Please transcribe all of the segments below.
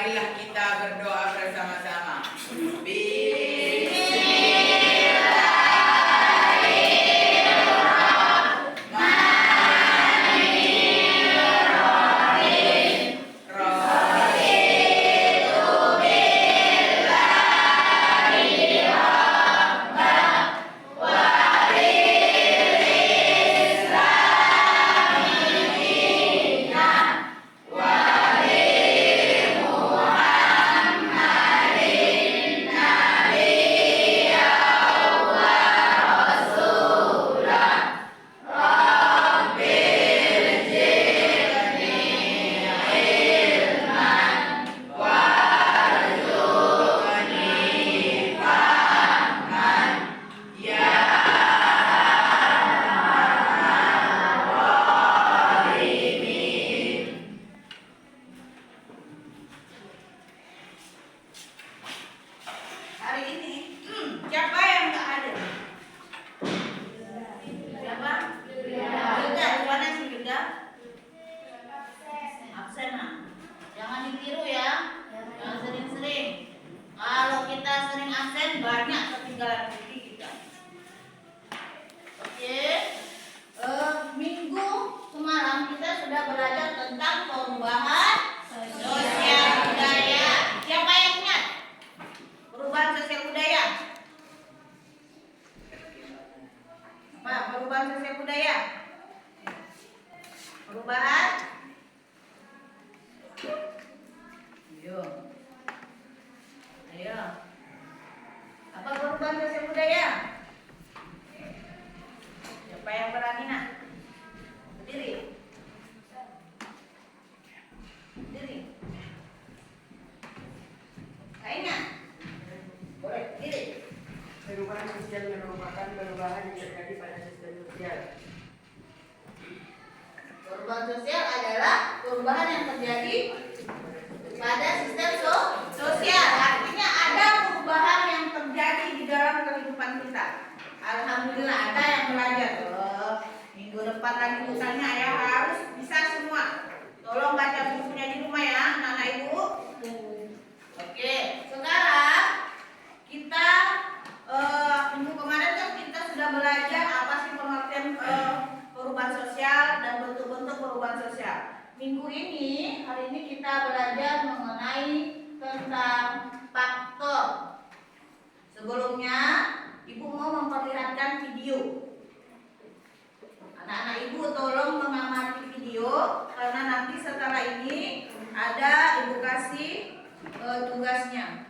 marilah kita berdoa bersama-sama. Perubahan sosial merupakan perubahan yang terjadi pada sistem sosial. Perubahan sosial adalah perubahan yang terjadi pada sistem sosial. Artinya ada perubahan yang terjadi di dalam kehidupan kita. Alhamdulillah ada yang belajar. Minggu depan lagi misalnya ya harus bisa semua. Tolong baca bukunya di rumah ya, anak-anak ibu. Oke, sekarang kita minggu kemarin kan kita sudah belajar apa sih pengertian perubahan sosial dan bentuk-bentuk perubahan sosial. Minggu ini, hari ini kita belajar mengenai tentang faktor. Sebelumnya, ibu mau memperlihatkan video. Anak-anak ibu tolong mengamati video karena nanti setelah ini ada ibu kasih tugasnya.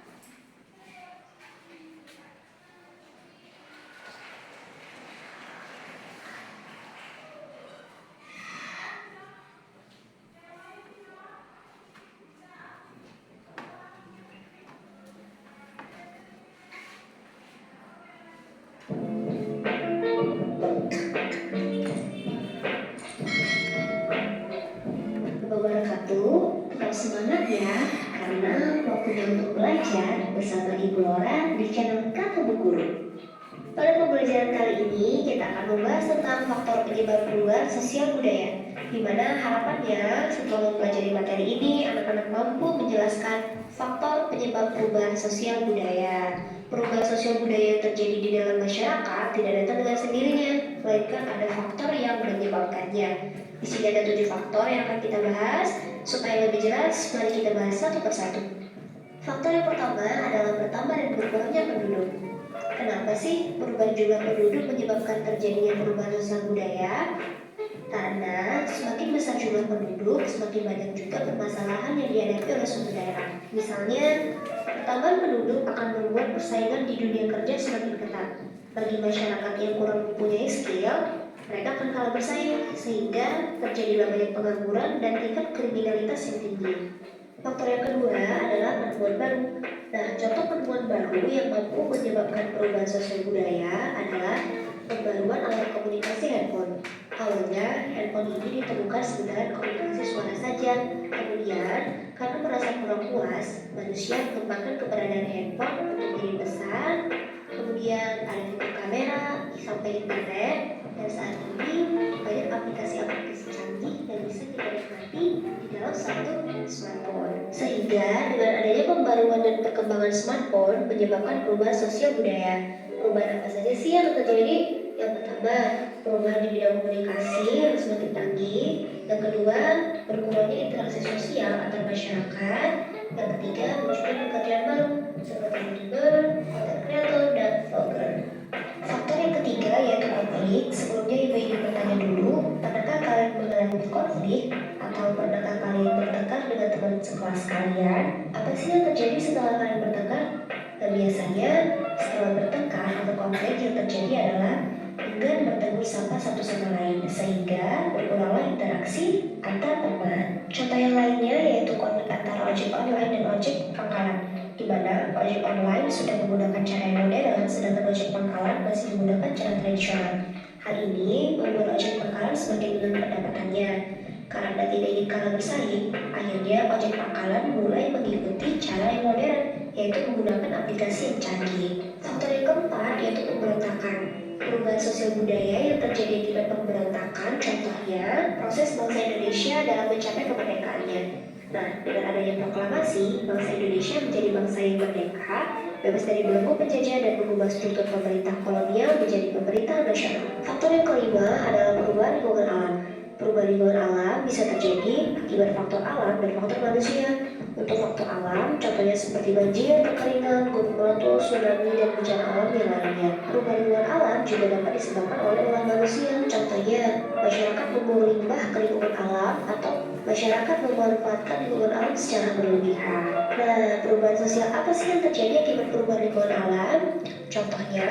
Tetap semangat ya, karena waktunya untuk belajar bersama Ibu Laura di channel Kakak Bu Guru. Pada pembelajaran kali ini kita akan membahas tentang faktor penyebab perubahan sosial budaya, di mana harapannya setelah mempelajari materi ini anak-anak mampu menjelaskan faktor penyebab perubahan sosial budaya. Perubahan sosial budaya yang terjadi di dalam masyarakat tidak datang dengan sendirinya, melainkan ada faktor yang menyebabkannya. Di sini ada 7 faktor yang akan kita bahas. Supaya lebih jelas, mari kita bahas satu persatu. Faktor yang pertama adalah bertambah dan berkurangnya penduduk. Kenapa sih perubahan jumlah penduduk menyebabkan terjadinya perubahan sosial budaya? Karena semakin besar jumlah penduduk, semakin banyak juga permasalahan yang dihadapi oleh suatu daerah. Misalnya, pertambahan penduduk akan membuat persaingan di dunia kerja semakin ketat. Bagi masyarakat yang kurang mempunyai skill, mereka akan kalah bersaing, sehingga terjadilah banyak pengangguran dan tingkat kriminalitas yang tinggi. Faktor yang kedua adalah penemuan baru. Nah, contoh penemuan baru yang mampu menyebabkan perubahan sosial budaya adalah pembaruan alat komunikasi handphone. Awalnya, handphone ini ditemukan sekedar komunikasi suara saja. Kemudian, karena merasa kurang puas, manusia mengembangkan keberadaan handphone untuk menjadi besar. Kemudian ada fitur kamera sampai internet. Dan saat ini banyak aplikasi-aplikasi canggih yang bisa kita nikmati di dalam satu smartphone. Sehingga dengan kembaruan dan perkembangan smartphone menyebabkan perubahan sosial budaya. Perubahan apa saja sih yang terjadi? Yang pertama, perubahan di bidang komunikasi yang semakin canggih. Yang kedua, berkurangnya interaksi sosial antar masyarakat. Yang ketiga, munculnya pekerjaan baru seperti YouTuber, content creator, dan vlogger. Faktor yang ketiga yaitu konflik. Sebelumnya ibu ingin bertanya dulu, pernahkah kalian mengalami konflik atau pernahkah kalian bertengkar dengan teman sekelas kalian? Apa sih yang terjadi setelah kalian bertengkar? Dan biasanya setelah bertengkar atau konflik yang terjadi adalah enggan bertegur sapa satu sama lain sehingga berkuranglah interaksi antar teman. Contoh yang lainnya yaitu konflik antara ojek online dan ojek pangkalan, di mana ojek online sudah menggunakan cara yang modern sedangkan ojek pangkalan masih menggunakan cara tradisional. Hal ini membuat ojek pangkalan semakin menurun pendapatannya. Karena tidak ingin kalah bersaing, akhirnya ojek pangkalan mulai mengikuti cara yang modern, yaitu menggunakan aplikasi yang canggih. Faktor yang keempat yaitu pemberontakan. Perubahan sosial budaya yang terjadi akibat pemberontakan, contohnya proses bangsa Indonesia dalam mencapai kemerdekaannya. Nah, dengan adanya proklamasi, bangsa Indonesia menjadi bangsa yang merdeka, bebas dari belenggu penjajah dan mengubah struktur pemerintah kolonial menjadi pemerintah nasional. Faktor yang kelima adalah perubahan lingkungan alam. Perubahan lingkungan alam bisa terjadi akibat faktor alam dan faktor manusia. Untuk faktor alam, contohnya seperti banjir, kekeringan, gunung meletus, tsunami, dan bencana alam yang lainnya. Perubahan lingkungan alam juga dapat disebabkan oleh ulah manusia. Contohnya, masyarakat membuang limbah ke lingkungan alam atau masyarakat memanfaatkan lingkungan alam secara berlebihan. Nah, perubahan sosial apa sih yang terjadi akibat perubahan lingkungan alam? Contohnya,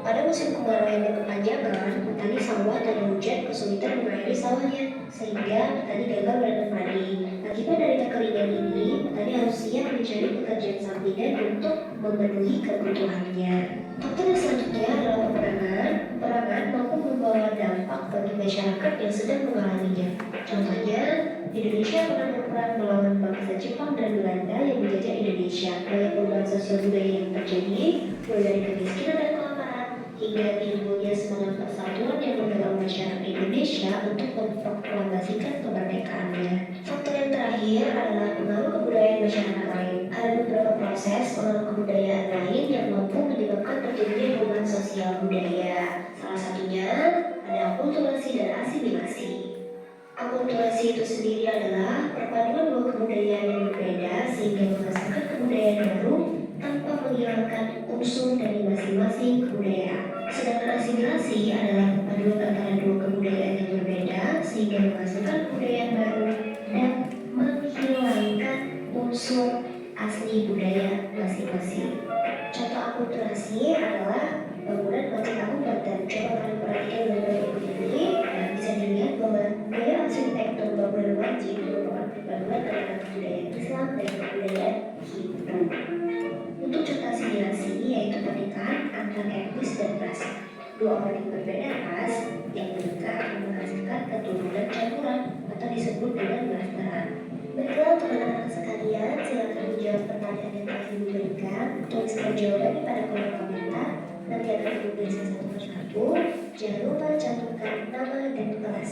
pada musim kemarau yang berkepanjangan, petani sawah dan hujan kesulitan mengairi sawahnya, sehingga petani gagal menanam padi. Akibat dari kekeringan ini, petani harus siap mencari pekerjaan sampingan untuk memenuhi kebutuhannya. Faktor yang selanjutnya adalah peperangan. Peperangan mampu membawa dampak bagi masyarakat yang sedang mengalaminya. Contohnya, Indonesia pernah berperang melawan bangsa Jepang dan Belanda yang menjajah Indonesia. Banyak perubahan sosial budaya yang terjadi, mulai dari kemiskinan dan kelaparan, hingga timbulnya semangat persatuan yang mendorong masyarakat Indonesia untuk memproklamasikan kemerdekaannya. Faktor yang terakhir adalah pengaruh kebudayaan masyarakat lain. Ada beberapa proses pengaruh kebudayaan lain yang mampu menyebabkan terjadinya perubahan sosial budaya. Salah satunya ada akulturasi dan asimilasi. Akulturasi itu sendiri adalah perpaduan dua kebudayaan yang berbeda sehingga menghasilkan kebudayaan baru tanpa menghilangkan unsur dari masing-masing kebudayaan. Sedangkan asimilasi adalah perpaduan antara dua kebudayaan yang berbeda sehingga menghasilkan kebudayaan baru dan menghilangkan unsur asli budaya masing-masing. Contoh akulturasi adalah bangunan Masjid Agung Banten. Coba kalian perhatikan dengan baik ini, bisa dilihat bahwa gaya arsitektur bangunan masjid merupakan perpaduan antara kebudayaan Islam dan kebudayaan Hindu. Untuk contoh asimilasi yaitu pernikahan antar etnis dan ras. Dua orang yang berbeda ras yang menikah akan menghasilkan keturunan campuran atau disebut dengan blasteran. Baiklah untuk anak-anak sekalian, silakan menjawab pertanyaan yang telah Ibu berikan. Tuliskan jawabannya pada kolom komentar. Nanti akan Ibu tuliskan satu persatu. Jangan lupa cantumkan nama dan kelas.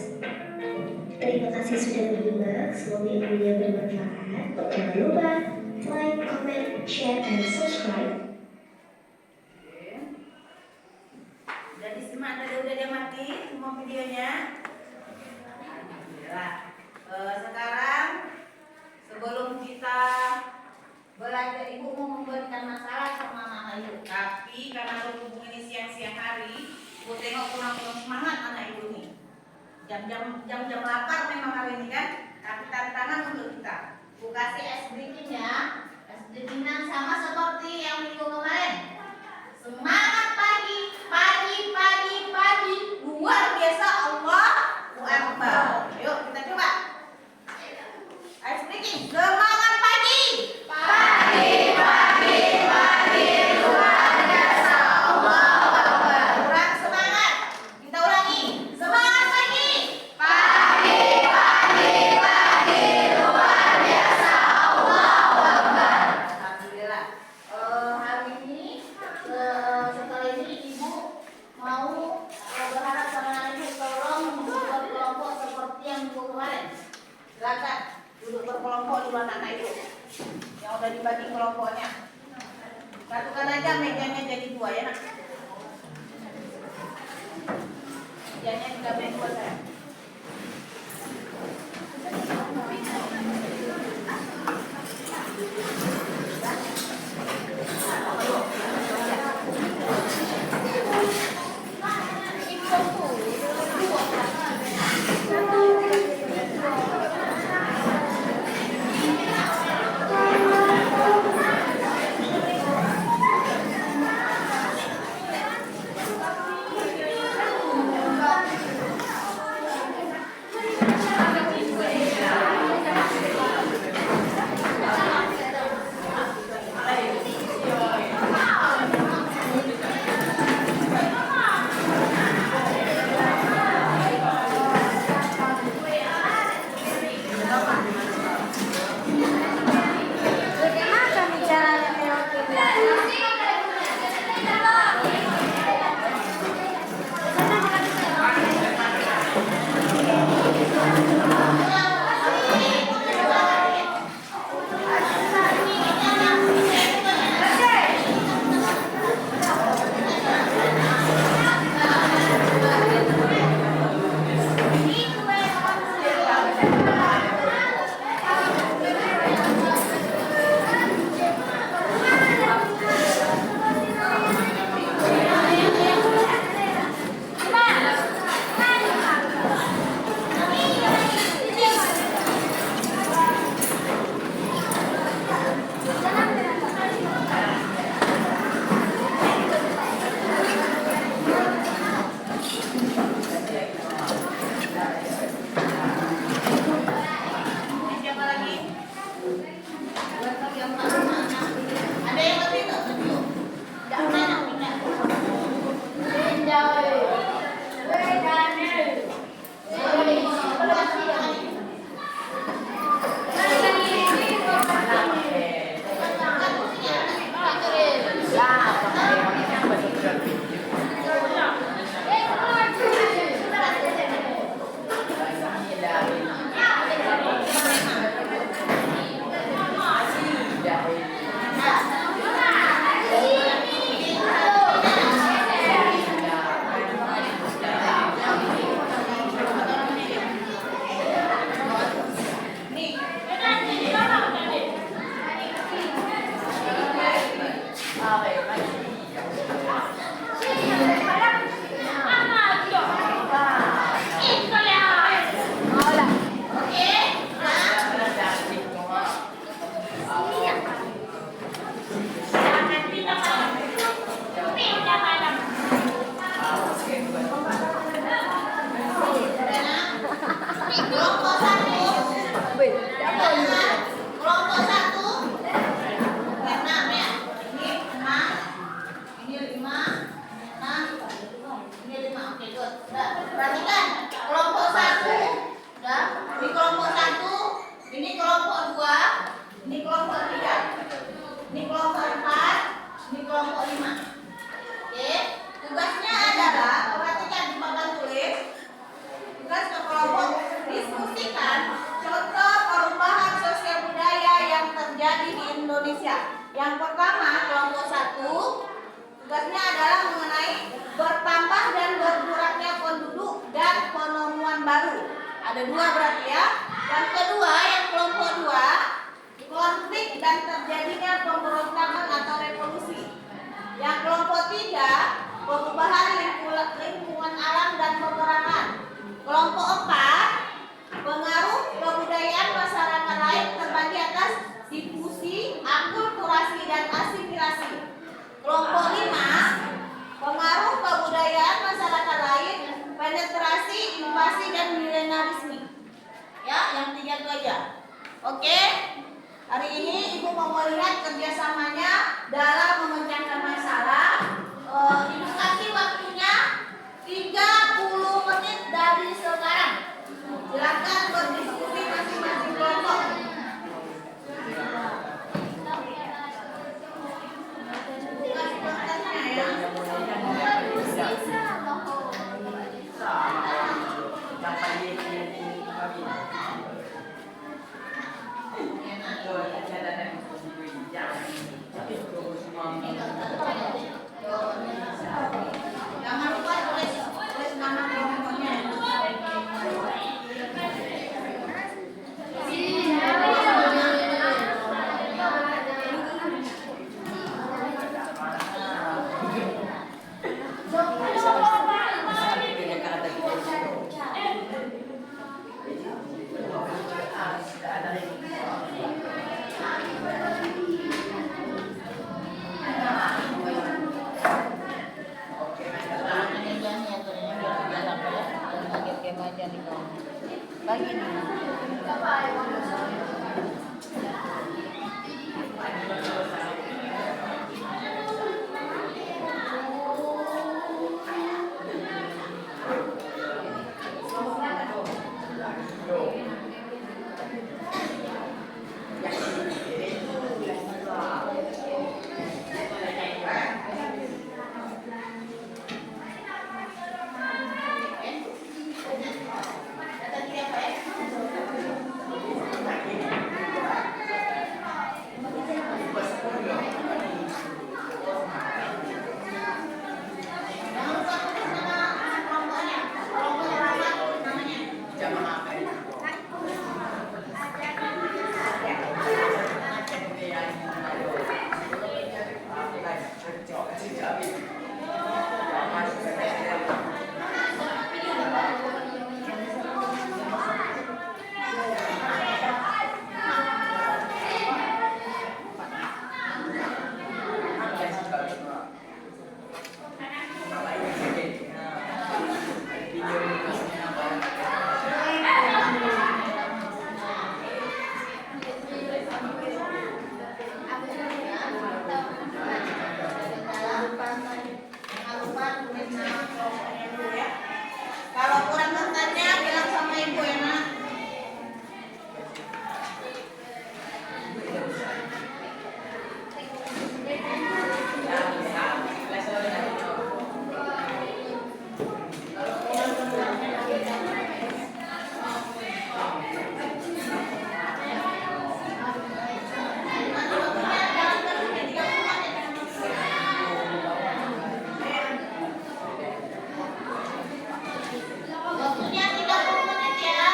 Terima kasih sudah menyimak. Semoga ilmunya bermanfaat. Jangan lupa like, comment, share, dan subscribe. Udah disimak tadi, udah dia mati semua videonya. Alhamdulillah. Sekarang sebelum kita belajar, Ibu mau memberikan masalah sama anak Ibu. Tapi karena berhubung ini siang-siang hari, Ibu tengok kurang semangat anak Ibu nih. Jam-jam lapar memang hari ini kan. Tapi tantangan untuk kita. Ibu kasih es bikinnya, es bikinan sama seperti yang minggu kemarin. Semangat pagi, luar biasa, Allahu Akbar. Yuk kita coba. Ice breaking, semangat pagi, luar biasa, Allahu Akbar. Kurang semangat, kita ulangi. Semangat pagi, luar biasa, Allahu Akbar. Alhamdulillah. Hari ini setelah ini Ibu mau berharap sama Ibu tolong membuat kelompok seperti yang Ibu kemarin. Silakan duduk berkelompok di belakang anak Ibu. Yang udah dibagi kelompoknya. Satukan aja mejanya jadi 2 ya nak. Mejanya 3 bengkok saya. Yang pertama, kelompok 1 tugasnya adalah mengenai bertambah dan berkurangnya penduduk dan penemuan baru. Ada 2 berarti ya. Yang kedua, yang kelompok 2, konflik dan terjadinya pemberontakan atau revolusi. Yang kelompok 3, perubahan lingkungan alam dan peperangan. Kelompok 4, pengaruh kebudayaan masyarakat lain terbagi atas difusi, akulturasi, dan asimilasi. Kelompok 5, pengaruh kebudayaan masyarakat lain, penetrasi, invasi, dan milenarisme. Ya, yang 3 itu aja. Oke, hari ini Ibu mau melihat kerjasamanya dalam memecahkan masalah. Ibu kasih waktunya 30 menit dari sekarang. Silakan berdiskusi masing-masing kelompok. aja nih kau. Bagi nih. Kalau kurang kertasnya bilang sama ibu ya nak. Waktunya 30 menit ya.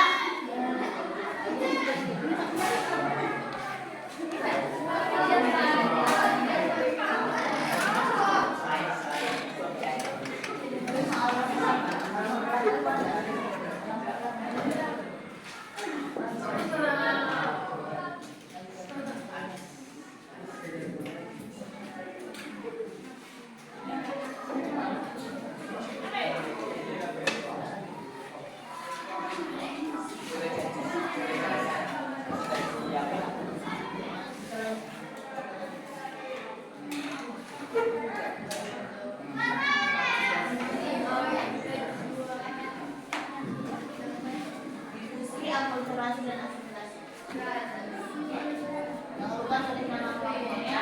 Diskusi akulturasi dan asimilasi. Jangan lupa tulis nama kelompoknya.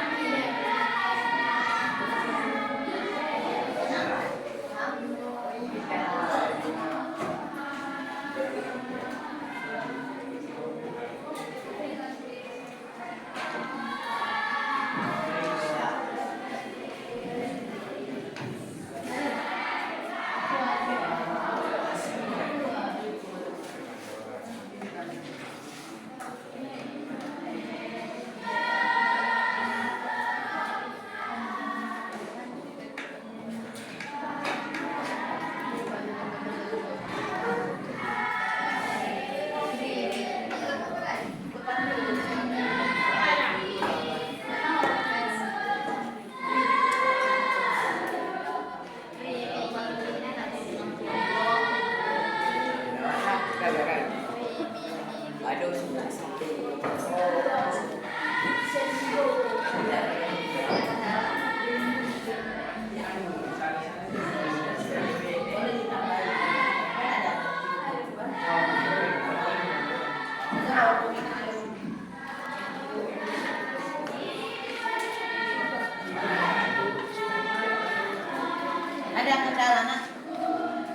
Ada kendala nak?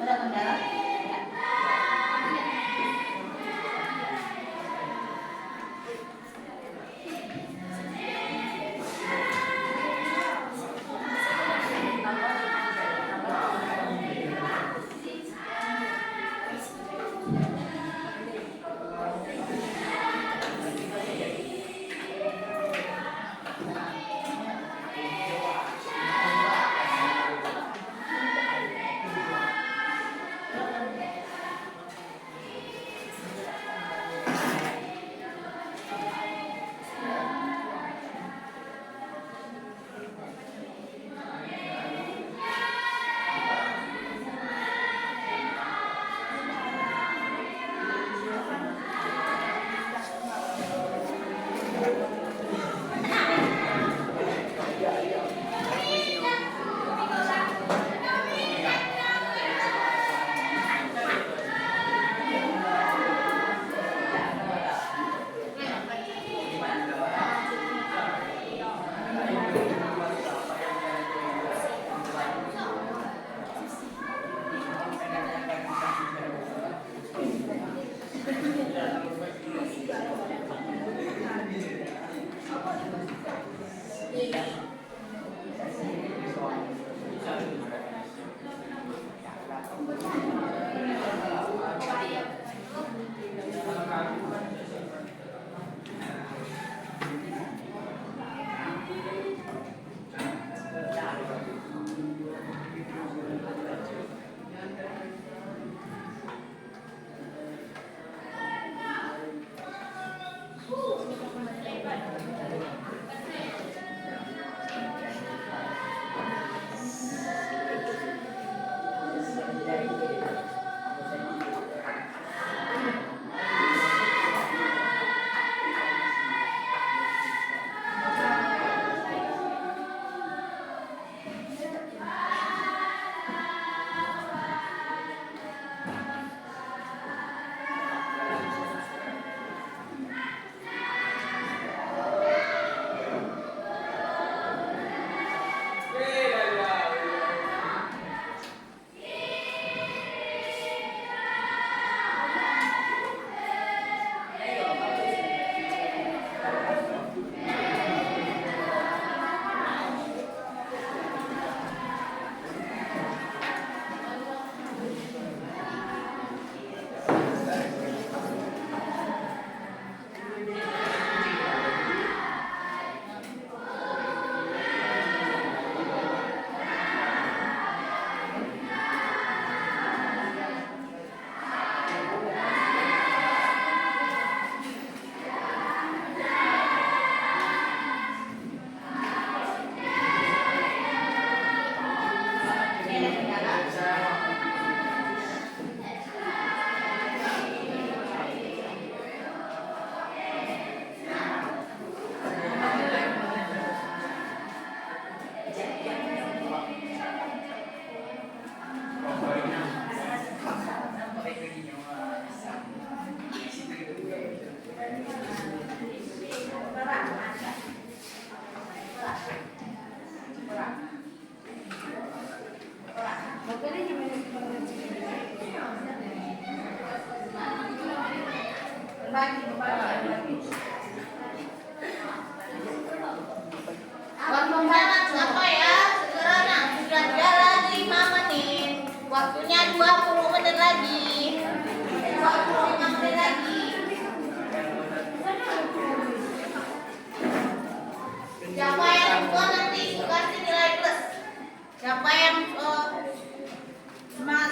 Ada kendala? berbagi. Buat pembalas apa ya? Segera nak, sudah jalan 5 menit. Waktunya 20 menit lagi. 25 menit lagi. Siapa yang tua nanti kasih nilai plus. Siapa yang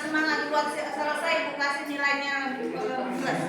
semangat buat selesai kasih nilainya plus.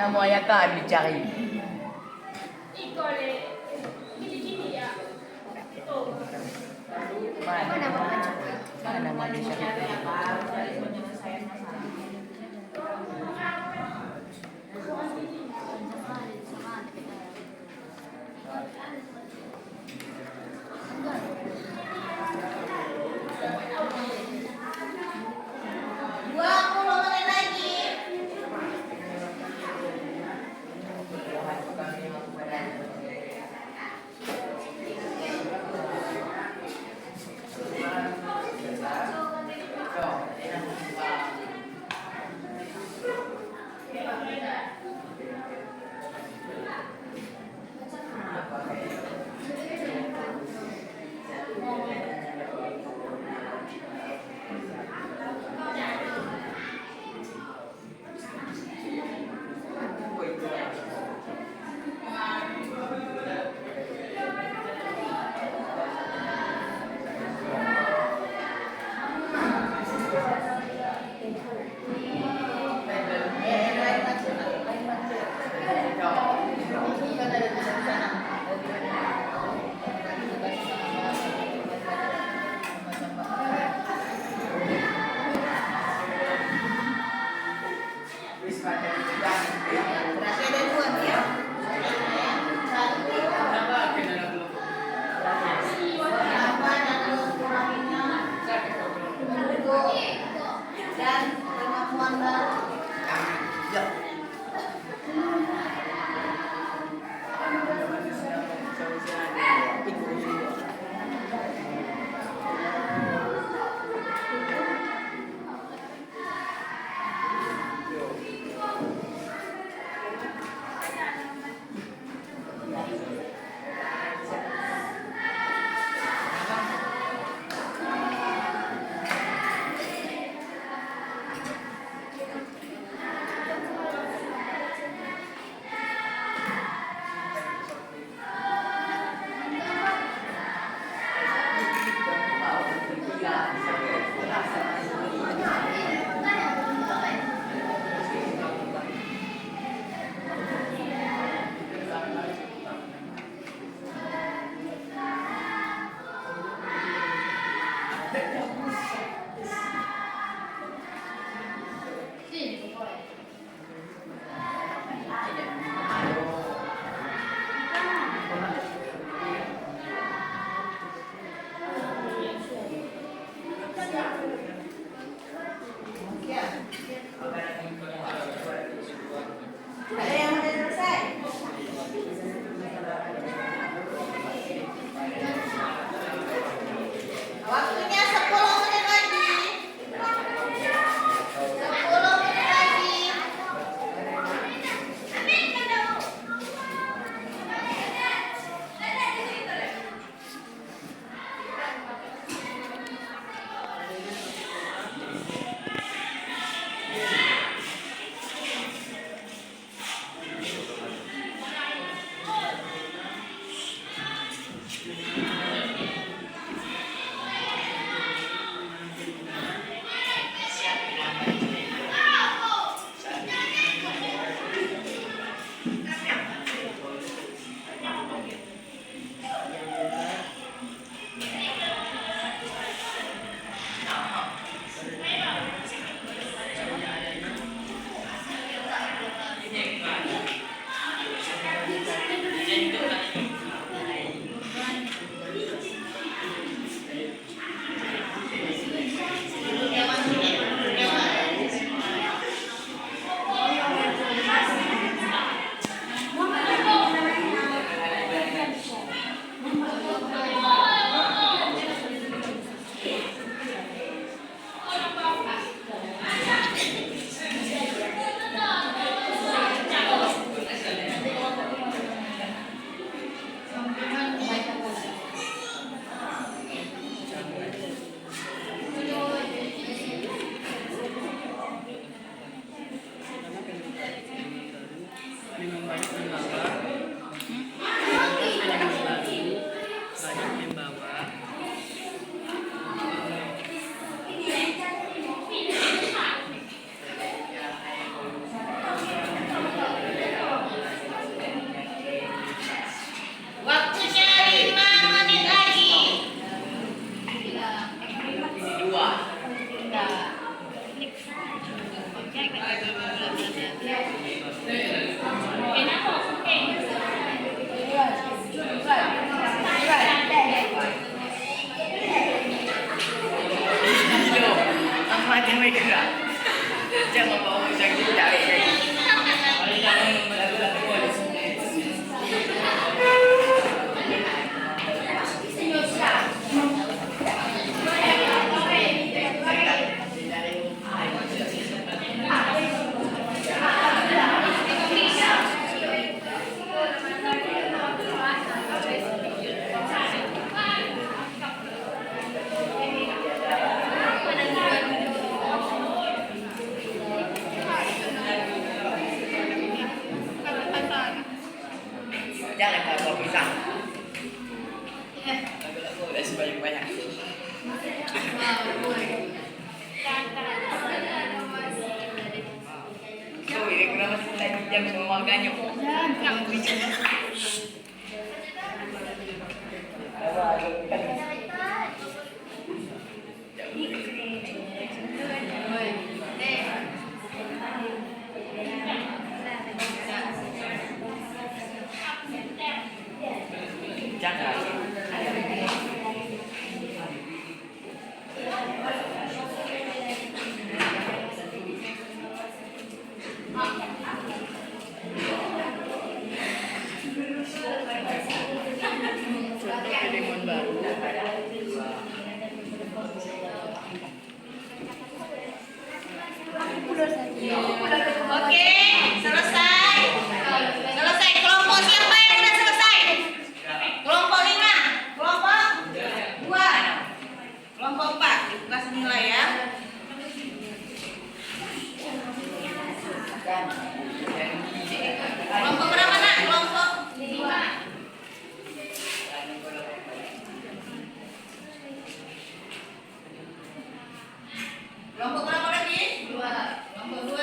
Nama ayah kan dicari. Mana manusia itu? Waktunya 5 menit lagi. Dua. Hilo, ang mati may gerak. Jangan bawa musang kita. Jangan bawa pisang. Lagu-lagu udah sebanyak-banyak. So, ini kenapa kita jam semua ganyo? Jangan. Oke, selesai. Selesai. Kelompok siapa yang udah selesai? Kelompok 5, kelompok 2, kelompok 4. Kasih nilai ya. Kelompok berapa nak? Kelompok 5. Kelompok berapa lagi? 2. Kelompok 2.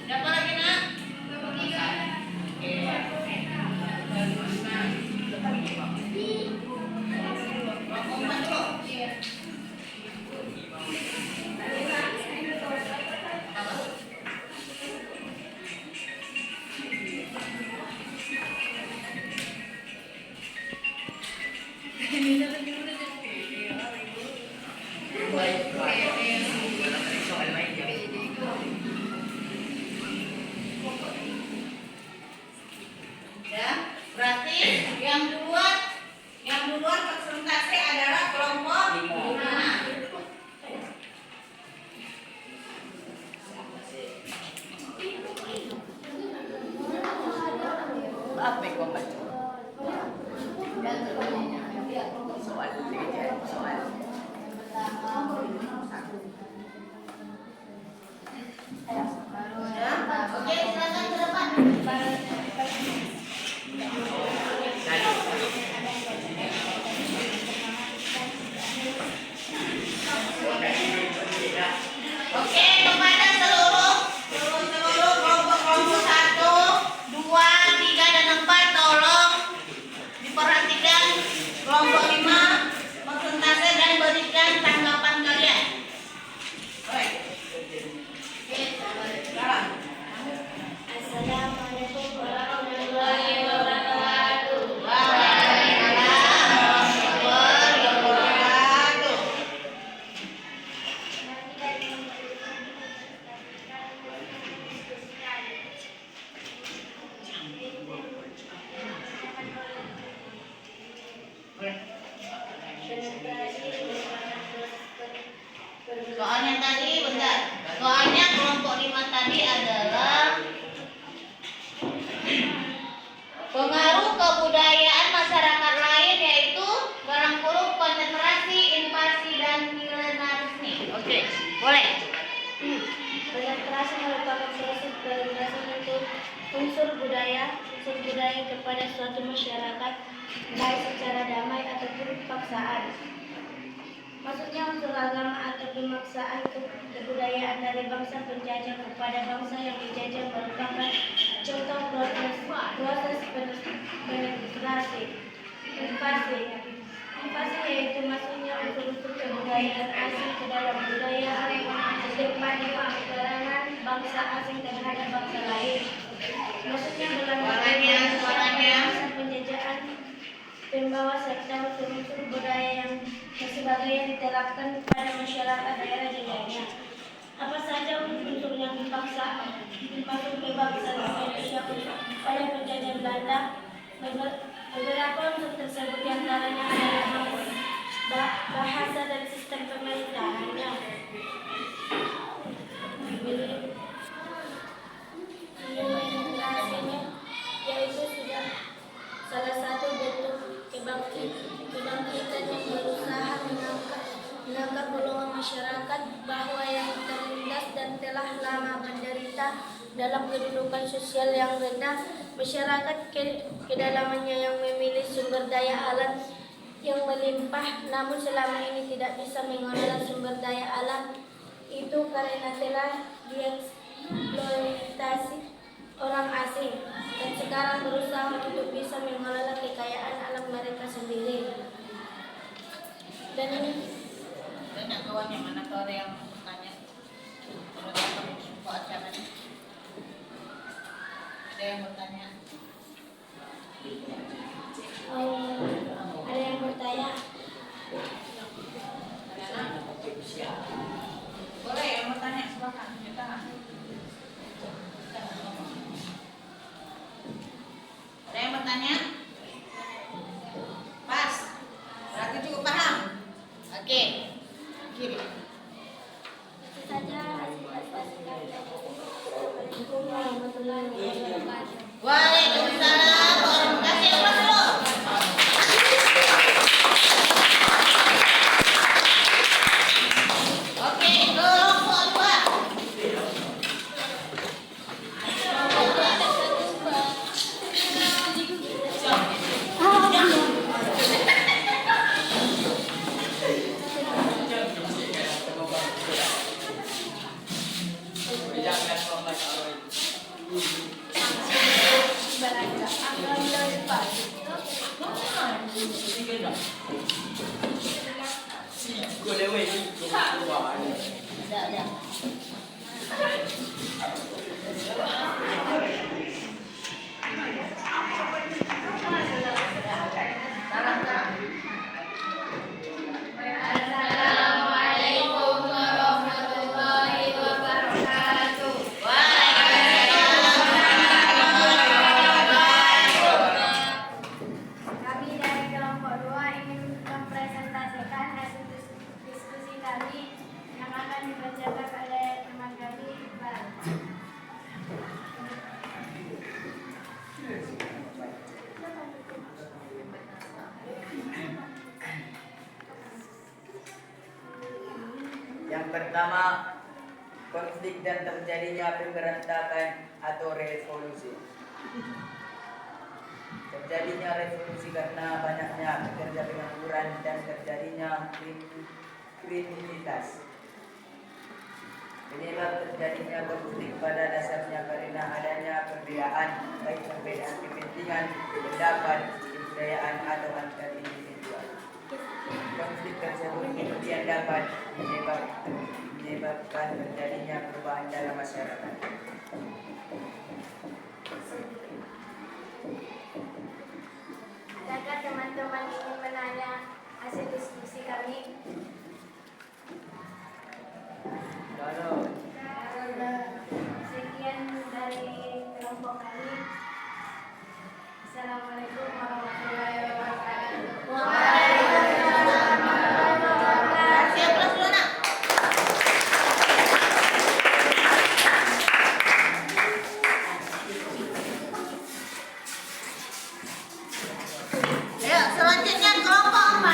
Siapa lagi nak? Kelompok 3. Ya, berarti yang duluan persentase adalah kelompok 5. Apa yang kau baca? Soal, soal. Ya, oke, silakan ke depan. Oke, kepada seluruh kelompok 1, 2, 3, dan 4 tolong diperhatikan kelompok 5 persentase dan berikan tanggapan kalian. Baik. Oke, sekarang. Assalamualaikum warahmatullahi wabarakatuh. Waalaikumsalam warahmatullahi wabarakatuh. Soalnya tadi, bentar. Soalnya kelompok 5 tadi adalah pengaruh kebudayaan masyarakat lain, yaitu dalam kurung konsentrasi, invasi, dan milenarisme. Oke, boleh. Konsentrasi merupakan merupakan proses penegasan untuk unsur budaya kepada suatu masyarakat, baik secara damai ataupun paksaan. Maksudnya unsur agama atau pemaksaan kebudayaan dari bangsa penjajah kepada bangsa yang dijajah merupakan contoh proses penetrasi. Invasi yaitu masuknya unsur-unsur kebudayaan asing ke dalam budaya sedepan peperangan bangsa asing terhadap bangsa lain. Maksudnya berlanjut bangsa penjajahan pembawa serta unsur-unsur budaya yang sebagian diterapkan kepada masyarakat daerah jajahnya. Apa saja unsur yang dipaksa masuk ke bangsa Indonesia pada penjajah Belanda? Beberapa unsur tersebut diantaranya adalah bahasa dan sistem pemerintahannya, administrasinya, yaitu sudah salah satu bentuk kebangkitan yang berusaha menangkap golongan masyarakat bahwa yang terlindas dan telah lama menderita dalam kedudukan sosial yang rendah. Masyarakat kedalamannya yang memilih sumber daya alam yang melimpah, namun selama ini tidak bisa mengelola sumber daya alam itu karena telah dieksploitasi orang asing, dan sekarang berusaha untuk bisa mengelola kekayaan alam mereka sendiri. Dan ini banyak kawan yang mana tuh ada yang tanya kalau datang ke acara ini. Ada yang bertanya? Ada yang bertanya? Boleh yang bertanya, silakan. Kita ada yang bertanya? Pas. Berarti cukup paham. Oke. Kiri. Itu saja hasil kami. Assalamualaikum warahmatullahi wabarakatuh. Waalaikumsalam. Terima kasih Mas Bro. Oke, kelompok 2. Assalamualaikum warahmatullahi wabarakatuh. Kami dari kelompok 2 ingin mempresentasikan hasil diskusi kami yang akan dibacakan oleh teman kami, Iqbal. Yang pertama, konflik dan terjadinya pemberontakan atau revolusi. Terjadinya revolusi karena banyaknya pekerja pengangguran dan terjadinya kriminalitas. Penyebab terjadinya konflik pada dasarnya karena adanya perbedaan, baik perbedaan kepentingan, pendapat, kebudayaan atau antar individual. Konflik tersebut kemudian dapat menyebabkan terjadinya perubahan dalam masyarakat. Adakah teman-teman ingin menanya hasil diskusi kami? Sekian dari kelompok kami. Assalamualaikum warahmatullahi wabarakatuh. Waalaikumsalam warahmatullahi wabarakatuh. Siap kelas dulu, Nak. Ayo, selanjutnya kelompok 4.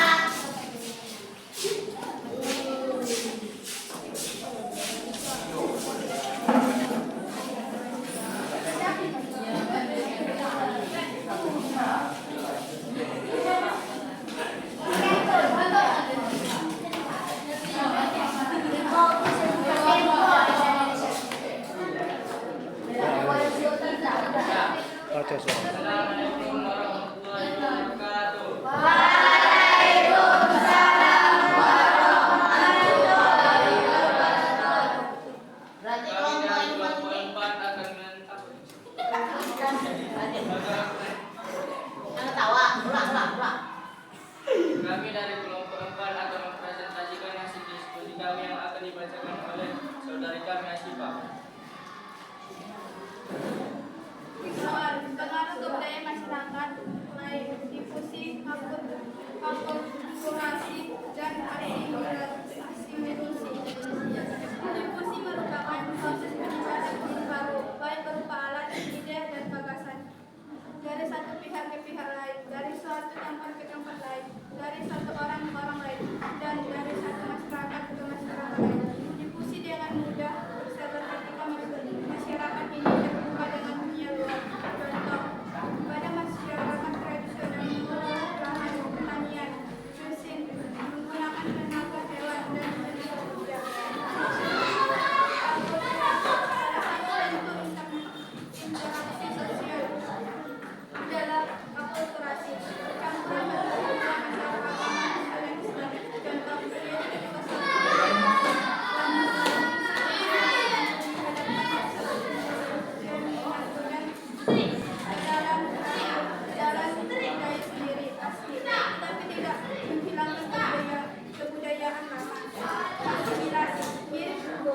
baca suara. Assalamualaikum warahmatullahi wabarakatuh. Berarti Kami kelompok dari yang kelompok penting. 4 akan menentang. Jangan tawa, ulang. Kami dari kelompok 4 akan mempresentasikan hasil diskusi kami yang akan dibacakan oleh saudari kami Asyifa. Soal pengaruh kebudayaan masyarakat mulai difusi, akulturasi, dan asimilasi. Difusi merupakan proses penyebaran ide baru, baik berupa alat, ide, dan gagasan dari satu pihak ke pihak lain, dari suatu tempat ke tempat lain, dari satu orang ke orang lain, dan dari satu masyarakat ke masyarakat lain. Difusi dengan mudah bersabar ketika masyarakat ini terbuka dengan dunia luar. Contoh, pada masyarakat tradisional mengelola lahan pertanian, mesin, menggunakan tenaga hewan dan jenis kerja. Salah satu bentuk interaksi sosial adalah akulturasi, campuran berbagai masyarakat manusia yang Islam. Contoh, yaitu jalan budaya sendiri pasti, tapi tidak menghilangkan kebudayaan lama. Asimilasi, mirip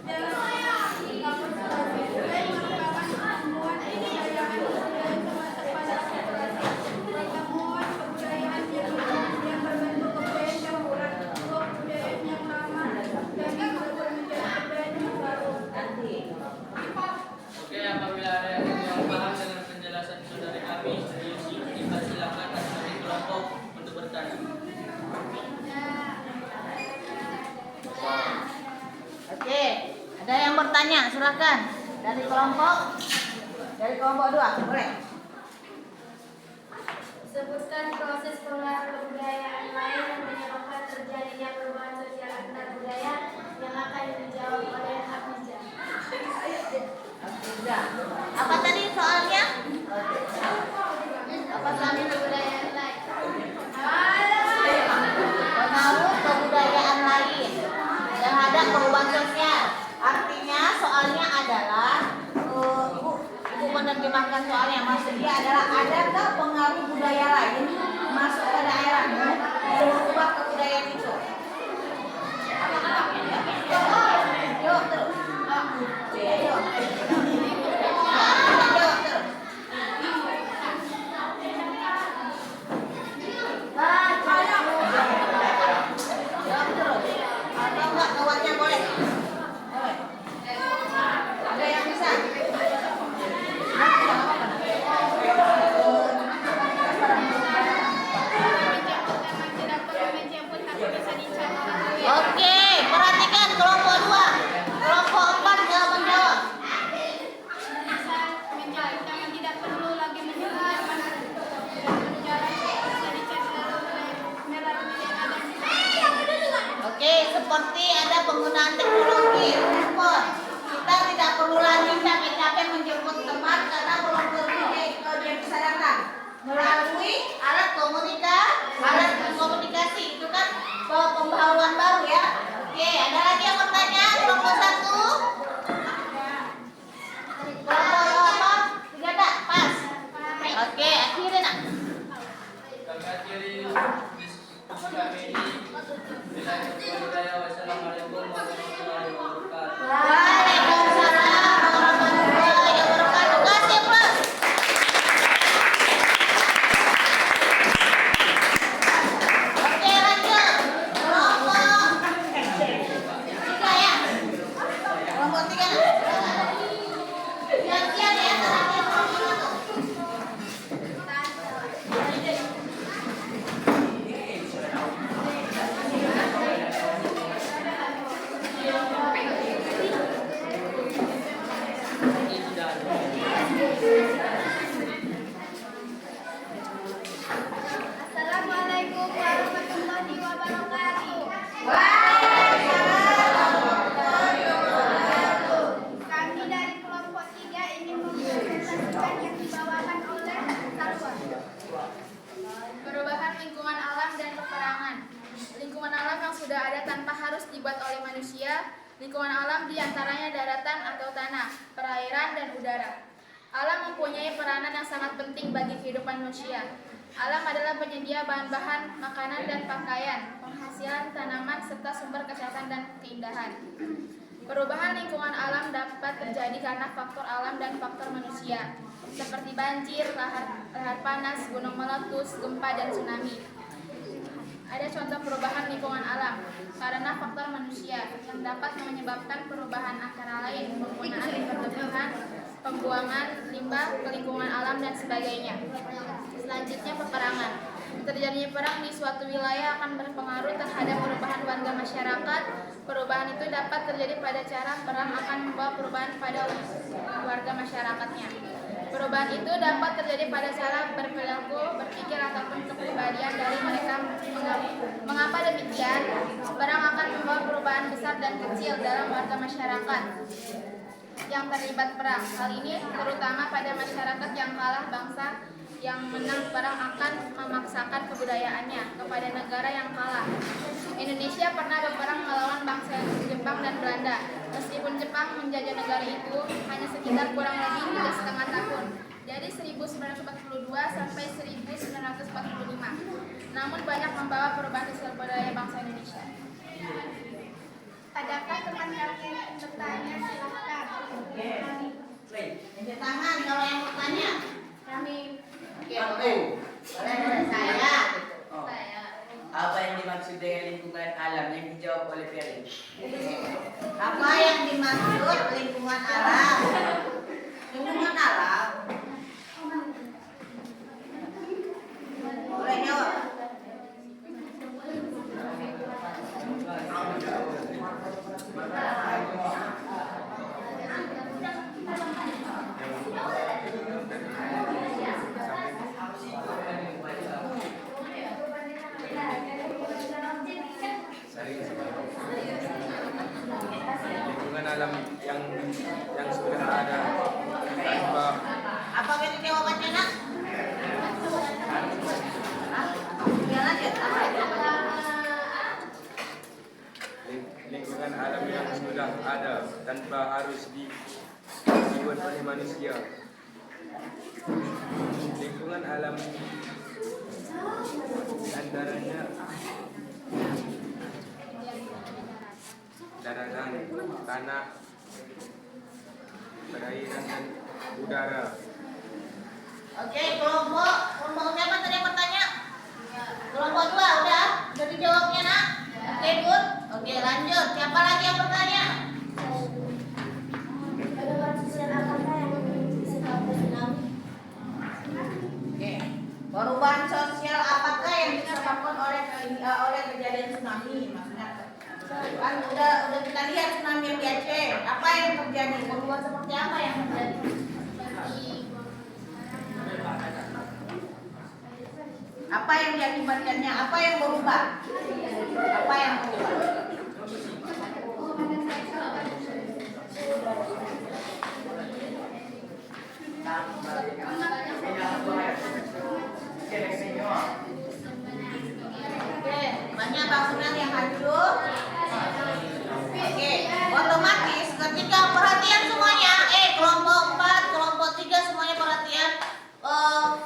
dalam akulturasi, budaya merupakan pertemuan kebudayaan budaya termasuk pada akulturasi. Pertemuan kebudayaan yang berbentuk kebudayaan campuran, kebudayaan yang lama dan berubah menjadi kebudayaan yang baru. Oke, apabila ada yang kurang paham dengan penjelasan saudari kami, kita silakan dari kelompok untuk bertanya. Oke, ada yang bertanya, silakan. Dari kelompok 2, boleh. Sebutkan proses pengaruh kebudayaan lain yang menyebabkan terjadinya perubahan sosial antar budaya yang akan dijawab oleh Hafizah. Apa tadi soalnya? Apa tadi? Kebudayaan lain. Pengaruh kebudayaan lain terhadap perubahan sosial. Artinya soalnya adalah Ibu menerjemahkan soalnya, maksudnya adalah adakah pengaruh budaya lain masuk ke daerahmu yang mengubah kebudayaan itu? Yuk terus. Yuk. Jawab terus. Jawab terus. Atau enggak kawannya boleh? Boleh. Ada yang bisa? Tidak perlu mencampur alam dan udara. Alam mempunyai peranan yang sangat penting bagi kehidupan manusia. Alam adalah penyedia bahan-bahan makanan dan pakaian, penghasilan tanaman, serta sumber kesehatan dan keindahan. Perubahan lingkungan alam dapat terjadi karena faktor alam dan faktor manusia, seperti banjir, lahar panas, gunung meletus, gempa, dan tsunami. Ada contoh perubahan lingkungan alam karena faktor manusia yang dapat menyebabkan perubahan antara lain penggunaan berlebihan, pembuangan limbah ke lingkungan alam, dan sebagainya. Selanjutnya, peperangan. Terjadinya perang di suatu wilayah akan berpengaruh terhadap perubahan warga masyarakat. Perubahan itu dapat terjadi pada cara perang akan membawa perubahan pada warga masyarakatnya. Perubahan itu dapat terjadi pada cara berperilaku, berpikir, ataupun kepribadian dari mereka. Mengapa demikian? Perang akan membawa perubahan besar dan kecil dalam warga masyarakat yang terlibat perang. Hal ini terutama pada masyarakat yang kalah. Bangsa yang menang perang akan memaksakan kebudayaannya kepada negara yang kalah. Indonesia pernah berperang melawan bangsa Jepang dan Belanda. Meskipun Jepang menjajah negara itu hanya sekitar kurang lebih 3,5 tahun, dari 1942 sampai 1945. Namun banyak membawa perubahan sosial budaya bangsa Indonesia. Adakah teman kalian yang bertanya? Silakan. Angkat tangan kalau yang bertanya. Kami. Oke, boleh saya. Oh. Saya. Apa yang dimaksud dengan lingkungan alam yang dijawab oleh Ferry? Apa yang dimaksud lingkungan alam? Lingkungan alam. Boleh jawab. Lingkungan alam yang sudah ada tanpa Apa itu jawabannya, Nak? Ya, lanjut. lingkungan alam yang sudah ada tanpa harus dibuat oleh manusia. Lingkungan alam antaranya daratan, tanah, perairan, dan udara. Oke, kelompok siapa tadi yang bertanya? Kelompok 2 udah dijawabnya, Nak? Oke, good. Oke, lanjut. Siapa lagi yang bertanya? Oke. Perubahan sosial apakah yang disebabkan oleh kejadian tsunami? Maksudnya kan udah kita lihat tsunami yang di Aceh. Apa yang terjadi? Perubahan seperti apa yang terjadi? Apa yang diakibatkannya? Apa yang berubah? Apa yang berubah? Oke, banyak bangunan yang hancur. Oke, otomatis ketika perhatian semuanya, kelompok 4, kelompok 3 semuanya perhatian.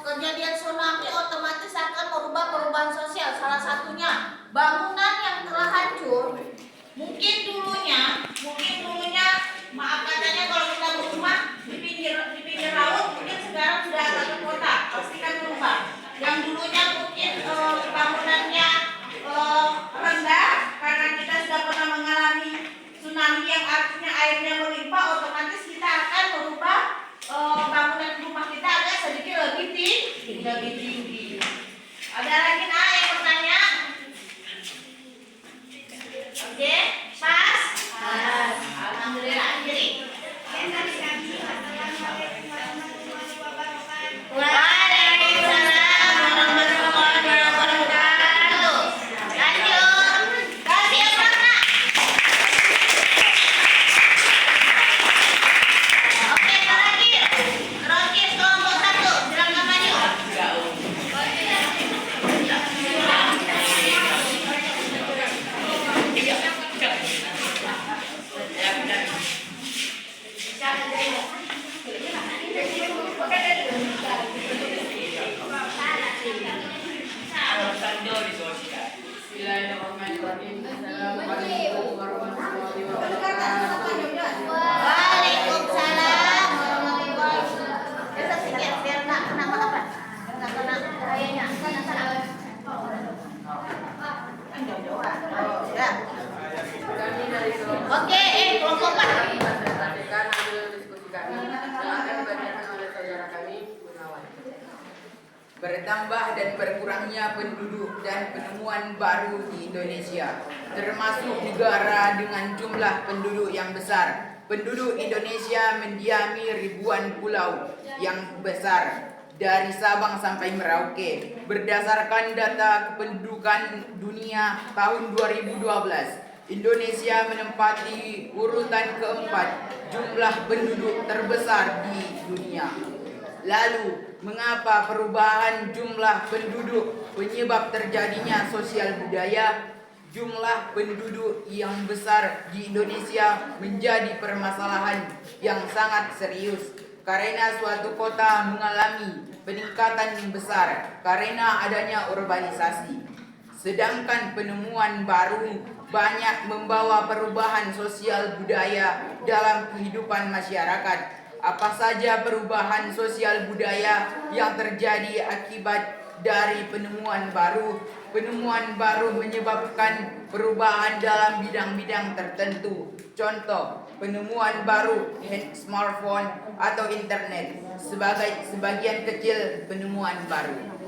Kejadian tsunami otomatis akan merubah perubahan sosial. Salah satunya bangunan yang telah hancur. Mungkin dulunya maaf katanya kalau kita berumah di pinggir laut, mungkin sekarang sudah agak ke kota, pasti kan berubah. Yang dulunya mungkin bangunannya rendah karena kita sudah pernah mengalami tsunami yang artinya airnya melimpah, otomatis kita akan merubah bangunan rumah kita agak sedikit lebih tinggi. Ada lagi yang bertanya? Oke, pas? Alhamdulillah, jadi. Waalaikumsalam warahmatullahi wabarakatuh. Lanjut. Kasih yang mana? Indonesia. Bismillahirrahmanirrahim. Assalamualaikum warahmatullahi wabarakatuh. Waalaikumsalam warahmatullahi wabarakatuh. Kita sedikit biar nggak kena apa-apa. Nggak kena cahayanya. Ya. Kami dari kelompok Oke, kelompok 4. Sampaikan hasil diskusi kami yang akan dibacakan oleh saudara kami Gunawan. Bertambah dan berkurangnya penduduk dan penemuan baru di Indonesia, termasuk negara dengan jumlah penduduk yang besar. Penduduk Indonesia mendiami ribuan pulau yang besar dari Sabang sampai Merauke. Berdasarkan data kependudukan dunia tahun 2012, Indonesia menempati urutan keempat jumlah penduduk terbesar di dunia. Lalu, mengapa perubahan jumlah penduduk penyebab terjadinya sosial budaya? Jumlah penduduk yang besar di Indonesia menjadi permasalahan yang sangat serius karena suatu kota mengalami peningkatan besar karena adanya urbanisasi. Sedangkan penemuan baru banyak membawa perubahan sosial budaya dalam kehidupan masyarakat. Apa saja perubahan sosial budaya yang terjadi akibat dari penemuan baru? Penemuan baru menyebabkan perubahan dalam bidang-bidang tertentu. Contoh, penemuan baru smartphone atau internet sebagai sebagian kecil penemuan baru.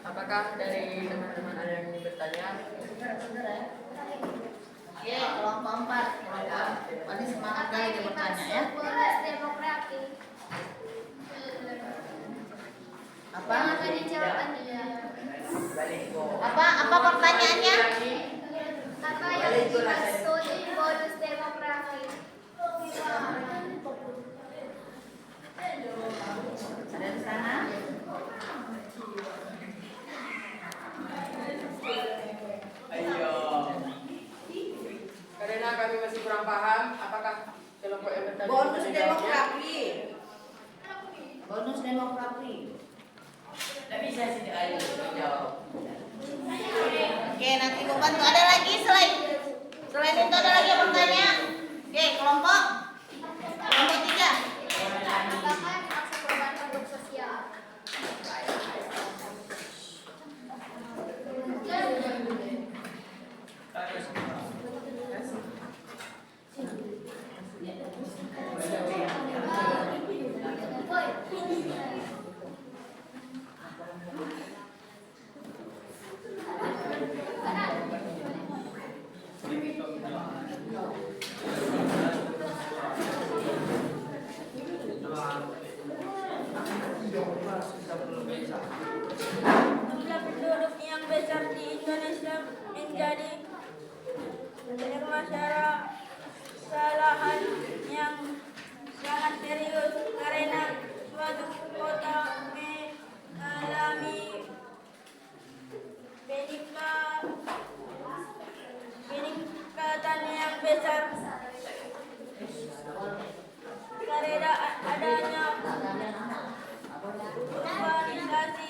Apakah dari teman-teman ada yang ingin bertanya? Oke, kelompok 4. Ini semangat kali dia bertanya ya. Bonus demografi. Apa? Yang akan dijawab Anda. Apa pertanyaannya? Apa yang dimaksud bonus demografi? Ada di sana? Karena kami masih kurang paham, apakah kelompok yang bertanya Bonus bisa menjawabnya? demografi. Bonus demografi. Tidak bisa sih dijawab. Oke, nanti gue bantu. Ada lagi selain itu ada lagi yang bertanya? Oke, kelompok 3. Apakah maksud perubahan penduduk sosial? Jumlah penduduk yang besar di Indonesia menjadi permasalahan yang sangat serius karena suatu kota mengalami peningkatan yang besar karena adanya urbanisasi.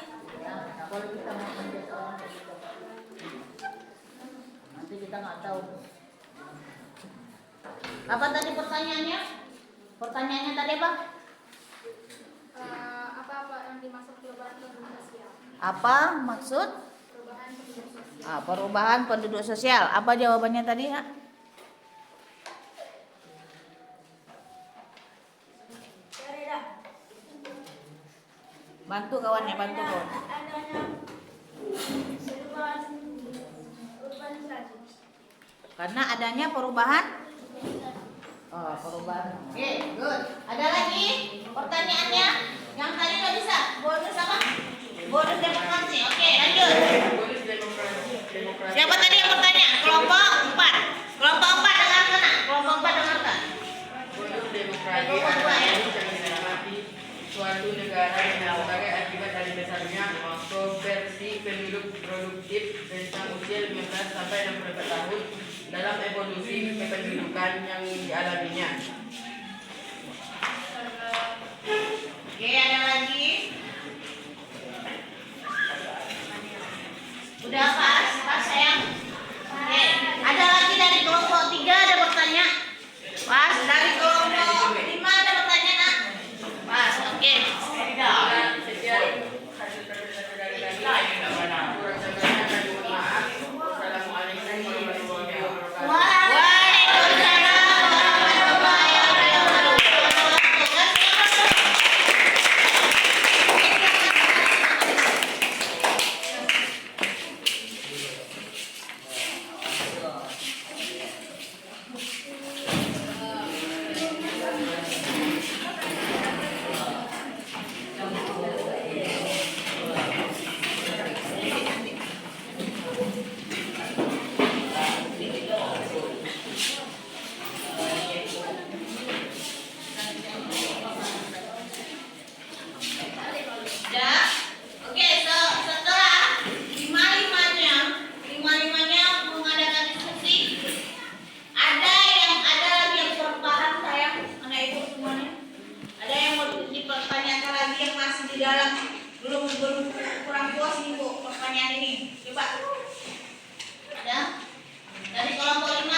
Nanti kita nggak tahu. Apa tadi pertanyaannya? Pertanyaannya tadi apa? Apa yang dimaksud perubahan penduduk sosial? Apa maksud? Perubahan penduduk sosial. Perubahan penduduk sosial. Apa jawabannya tadi ya? Bantu kawannya, bantu kawan. Adanya perubahan urbanisasi. Karena adanya perubahan. Oh, perubahan. Oke, good. Ada lagi pertanyaannya? Yang tadi nggak bisa. Bonus apa? Bonus demokrasi. Oke, lanjut. Bonus demokrasi. Siapa tadi yang bertanya? Kelompok 4. Kelompok 4 dengarkan. Kelompok 4 dengarkan. Bonus demokrasi adalah bonus yang didapati suatu negara dengan sebagai akibat dari besarnya konversi penduduk produktif rentang usia 15 sampai 64 tahun dalam evolusi kependudukan yang dialaminya. Oke, ada lagi? Udah di dalam belum kurang puas nih Bu pertanyaan ini. Coba. Ada? Dari kelompok 5?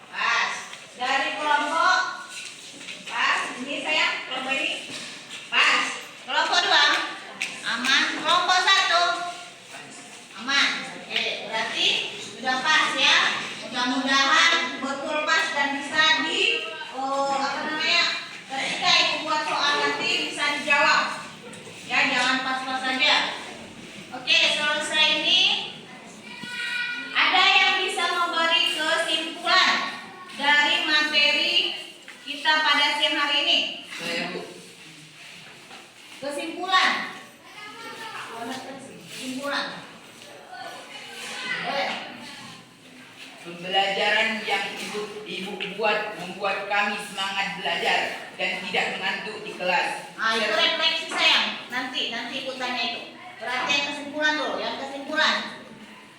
Pas. Dari kelompok pas. Ini saya kelompok ini. Pas. Kelompok 2? Aman. Kelompok 1? Aman. Oke, berarti sudah pas ya. Mudah-mudahan betul pas dan bisa ketika ibu buat soal nanti bisa dijawab. Ya, jangan pas-pas saja. Oke, selesai ini. Ada yang bisa memberi kesimpulan dari materi kita pada siang hari ini? Saya Bu. Kesimpulan. Boleh. Pembelajaran yang ibu buat membuat kami semangat belajar dan tidak mengantuk di kelas. Itu refleksi sayang. Nanti ibu tanya itu. Berarti yang kesimpulan dulu,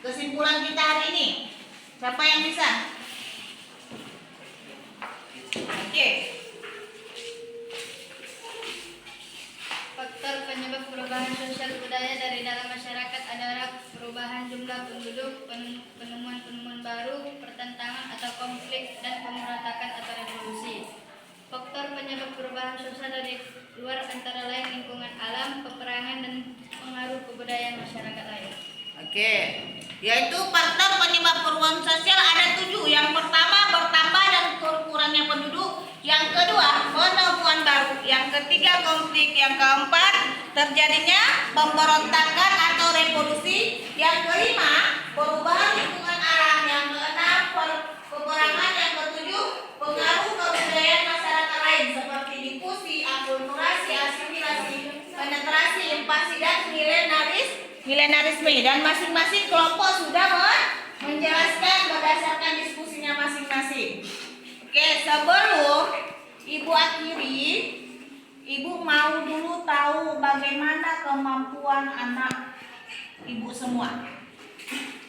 Kesimpulan kita hari ini. Siapa yang bisa? Oke. Faktor penyebab perubahan sosial budaya dari dalam masyarakat adalah perubahan jumlah penduduk, penemuan baru, pertentangan atau konflik, dan pemberontakan atau revolusi. Faktor penyebab perubahan sosial dari luar antara lain lingkungan alam, peperangan, dan pengaruh kebudayaan masyarakat lain. Oke. Yaitu faktor penyebab perubahan sosial ada 7. Yang pertama, bertambah dan berkurangnya penduduk. Yang kedua, penemuan baru. Yang ketiga, konflik. Yang keempat, terjadinya pemberontakan atau revolusi. Yang kelima, perubahan lingkungan alam. Yang keenam, peperangan. Yang ketujuh, pengaruh kebudayaan masyarakat lain seperti difusi, akulturasi, asimilasi, penetrasi, invasi, dan milenarisme. Dan masing-masing kelompok sudah menjelaskan berdasarkan diskusinya masing-masing. Oke, sebelum ibu akhiri, ibu mau dulu tahu bagaimana kemampuan anak ibu semua.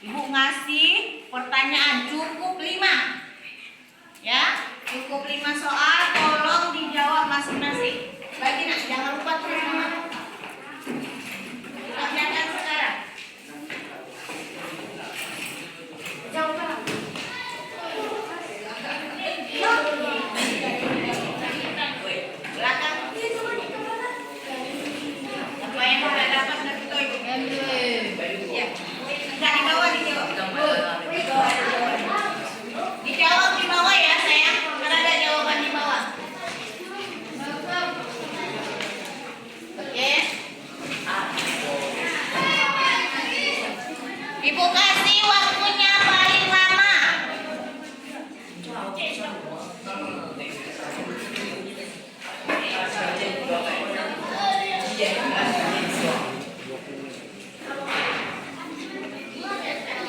Ibu ngasih pertanyaan cukup 5. Ya, cukup 5 soal, tolong dijawab masing-masing. Bagi nak, jangan lupa tulis nama. Kerjakan sekarang. Jawab. Belakang. Apa yang sudah dapat dari itu ibu? Ya. Enggak di bawah dijawab. Dijawab di bawah ya sayang. Karena ada jawaban di bawah. Oke. Ibu kasih waktunya paling lama.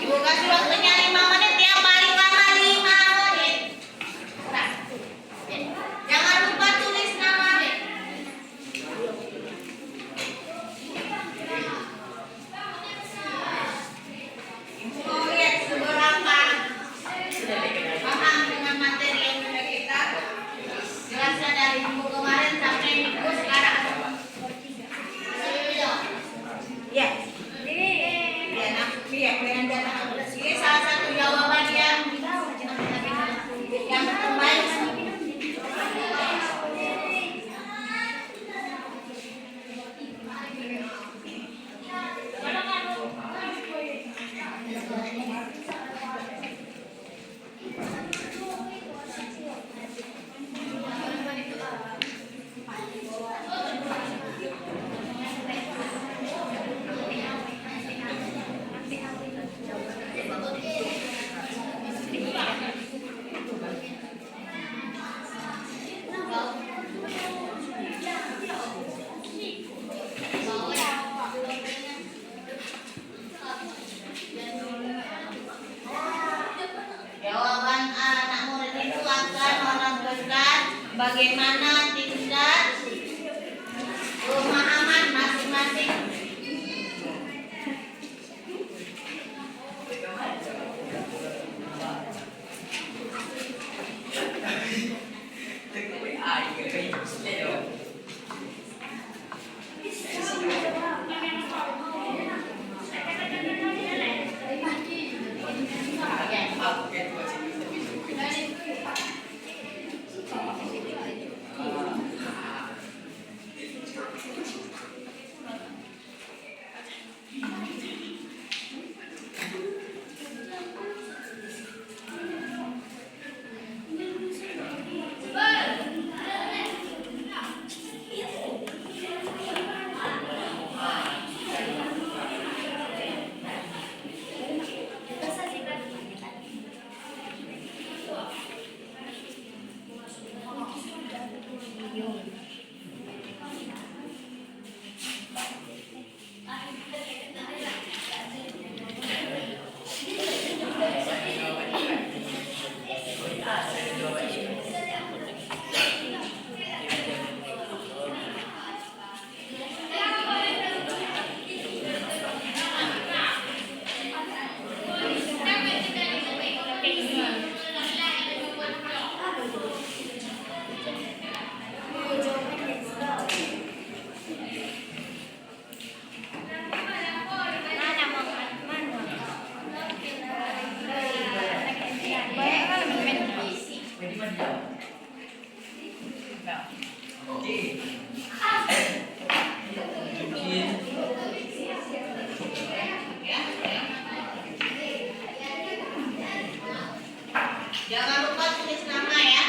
Ibu kasih waktunya 5 menit ya, paling lama 5 menit. Nah, jangan lupa tulis nama. Ibu mau lihat seberapa paham dengan materi yang sudah kita jelaskan dari minggu kemarin sampai minggu sekarang. Ya. Ya, nah, lihat dengan data. Ini salah satu jawaban yang terbaik. Jawaban anak murid itu akan menentukan bagaimana tingkat pemahaman masing-masing. Jangan lupa tulis nama ya.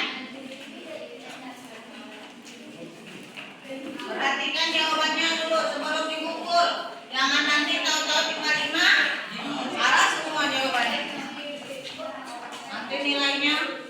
Perhatikan jawabannya dulu sebelum dipukul. Jangan nanti tahu-tahu cuma 5, salah semua jawabannya. Nanti nilainya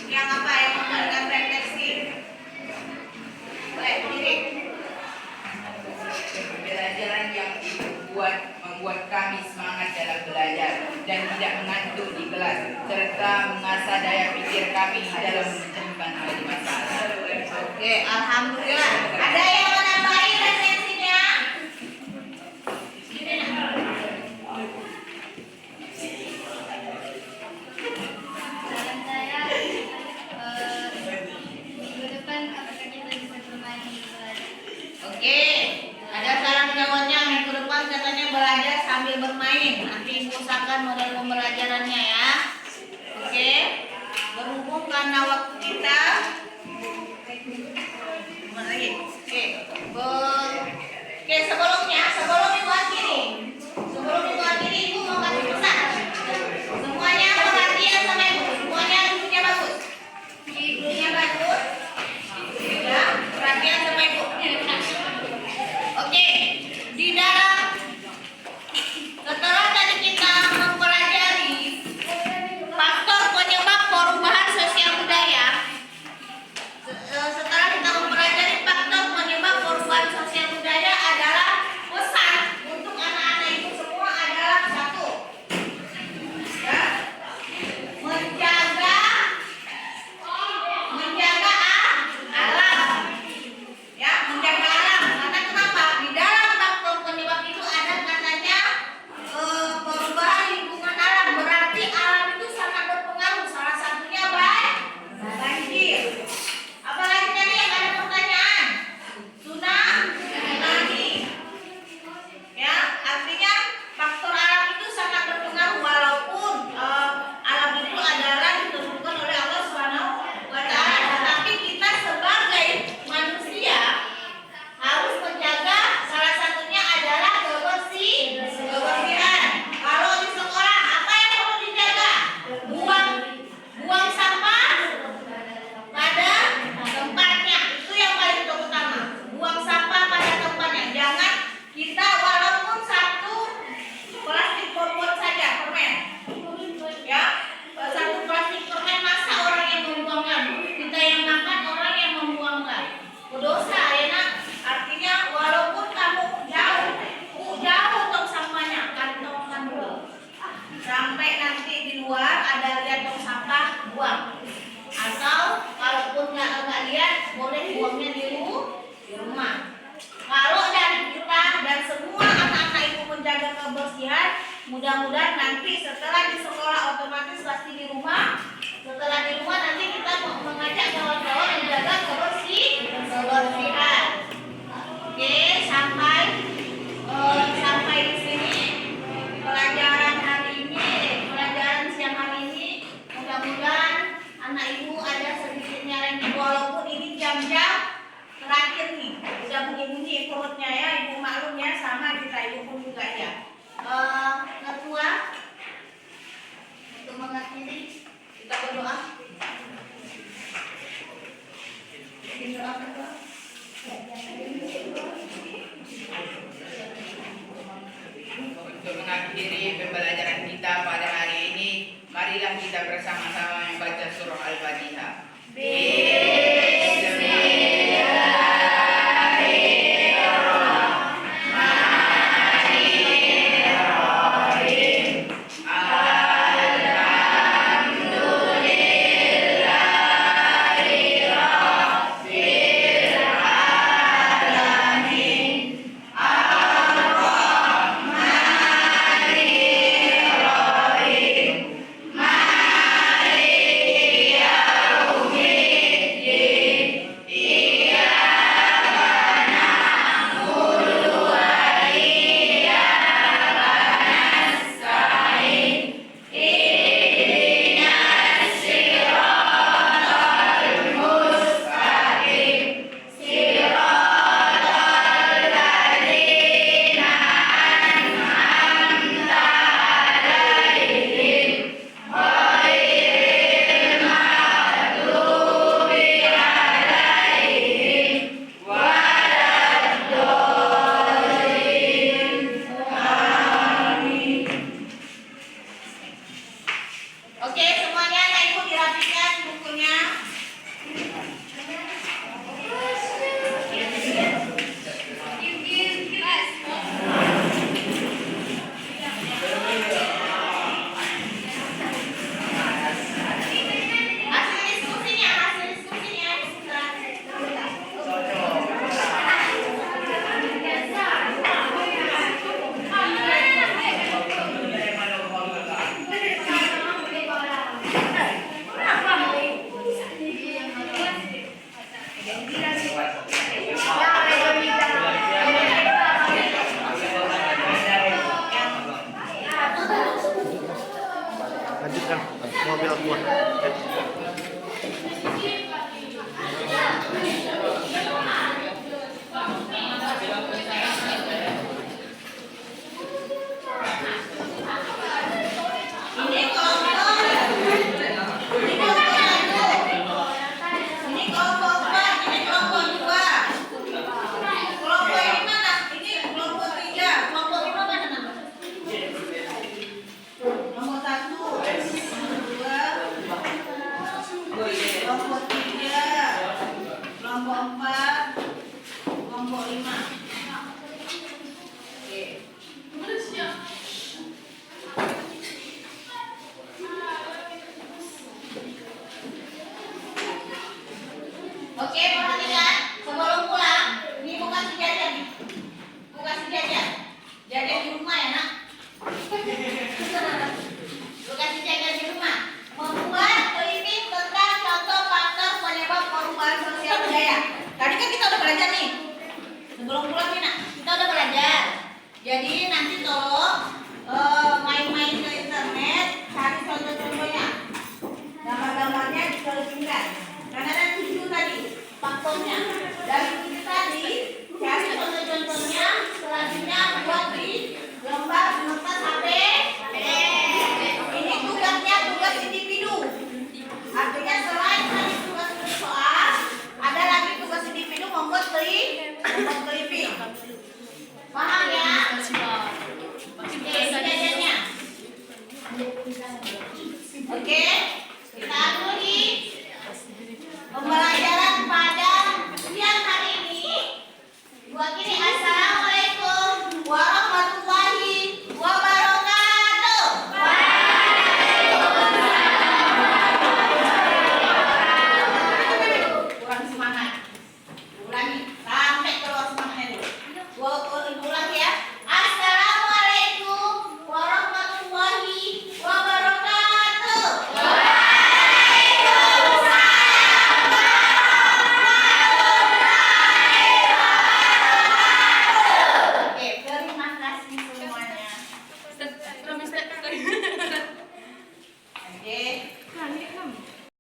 yang apa yang memberikan refleksi? Boleh berdiri. Pembelajaran yang membuat kami semangat dalam belajar dan tidak mengantuk di kelas, serta mengasah daya pikir kami dalam mencari masalah. Oke, alhamdulillah. Ada yang mau nambahin refleksinya? Gini nah. Saran saya, minggu depan apakah kita bisa bermain di belajar? Oke, ada saran jawabnya minggu depan katanya belajar sambil bermain. Nanti ibu usahakan model pembelajarannya ya. Oke, berhubung karena waktu kita mana lagi? Oke, sebelum ibu akhiri, ibu mau kasih pesan. Semuanya perhatian sama ibu, semuanya duduknya bagus. Duduknya bagus. Ya, perhatian sama ibu. Oke, di dalam setelah tadi kita mempelajari faktor penyebab perubahan sosial budaya, setelah kita mempelajari faktor penyebab perubahan sosial budaya adalah pesan untuk anak-anak ibu semua adalah satu, ya, menjaga alam. Ya, menjaga alam. Karena kenapa? Di dalam faktor penyebab itu ada katanya perubahan lingkungan alam. Berarti alam itu sangat berpengaruh. Salah satunya banjir. Apalagi tadi yang ada pertanyaan? Tsunami. Ya, artinya faktor alam itu sangat berpengaruh walaupun alam itu adalah ditentukan oleh Allah Subhanahu wa taala. Tetapi kita sebagai manusia harus menjaga, salah satunya adalah kebersihan. Kalau di sekolah apa yang perlu dijaga? Buang sampah pada tempatnya. Itu yang paling utama. Buang sampah pada tempatnya. Jangan kita walaupun satu plastik botol saja permen. Ya, satu plastik permen masa orang yang membuangkan? Kita yang makan, orang yang membuangkan. Dosa ya nak. Artinya walaupun kamu jauh tong sampahnya, kantongkan dulu. Sampai nanti di luar ada lihat tong sampah, buang. Atau kalaupun nggak lihat, boleh buangnya di rumah. Kalau dari kita dan semua anak-anak ibu menjaga kebersihan, mudah-mudahan nanti setelah di sekolah otomatis pasti di rumah. Setelah di rumah nanti kita mengajak kawan-kawan menjaga kebersihan. Oke, sampai di sini pelajaran hari ini, pelajaran siang hari ini. Mudah-mudahan anak ibu ada sedikitnya ranking walaupun ini jam-jam terakhir nih. Udah bunyi-bunyi perutnya ya, ibu maklum ya, sama kita ibu pun juga ya. Ketua untuk mengakhiri kita berdoa. Berdoa ketua. Untuk mengakhiri pembelajaran kita pada hari ini, marilah kita bersama-sama membaca surah Al-Fatihah. Mari Oke, perhatikan.